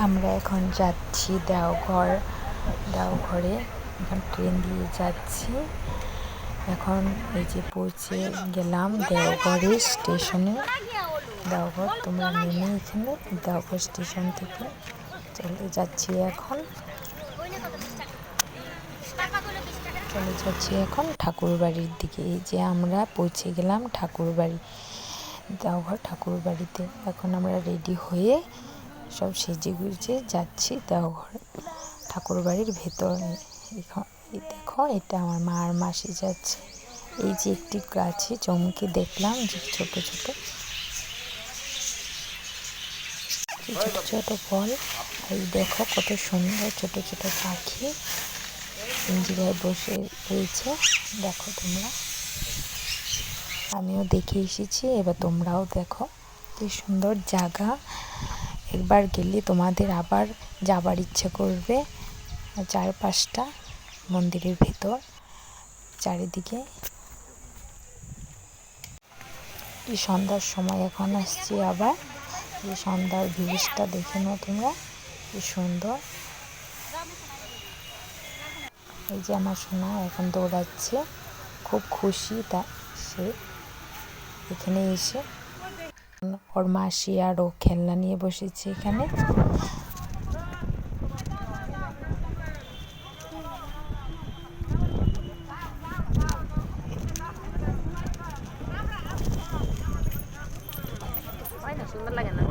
আমরা এখন যাচ্ছি দেওঘরে। এখন ট্রেন দিয়ে যাচ্ছি। এখন এই যে পৌঁছে গেলাম দেওঘরের স্টেশনে। দেওঘর তোমরা নেমে এখানে দেওঘর স্টেশন থেকে চলে যাচ্ছি এখন ঠাকুরবাড়ির দিকে। এই যে আমরা পৌঁছে গেলাম ঠাকুরবাড়ি, দেওঘর ঠাকুরবাড়িতে। এখন আমরা রেডি হয়ে সব সেজে গুজে যাচ্ছি দেওঘর ঠাকুরবাড়ির ভেতরে। দেখো এটা আমার মা আর মাসি যাচ্ছে। এই যে একটি গাছে চমকে দেখলাম যে ছোট ছোট ফল। এই দেখো কত সুন্দর ছোট ছোট পাখি পিঞ্জিরায় বসে রয়েছে। দেখো তোমরা, আমিও দেখে এসেছি, এবার তোমরাও দেখো কি সুন্দর জায়গা। একবার গেলে তোমাদের আবার যাবার ইচ্ছে করবে। চারপাশটা মন্দিরের ভেতর, চারিদিকে। এই সন্ধ্যার সময় এখন আসছি আবার। এই সন্ধ্যার ভিউজটা দেখে নাও তোমরা, কি সুন্দর। এই যে আমার সোনা এখন দৌড়াচ্ছে, খুব খুশি তা সে এখানে এসে। ওর মাসি আর ও খেলনা নিয়ে বসেছে এখানে। সুন্দর লাগে না?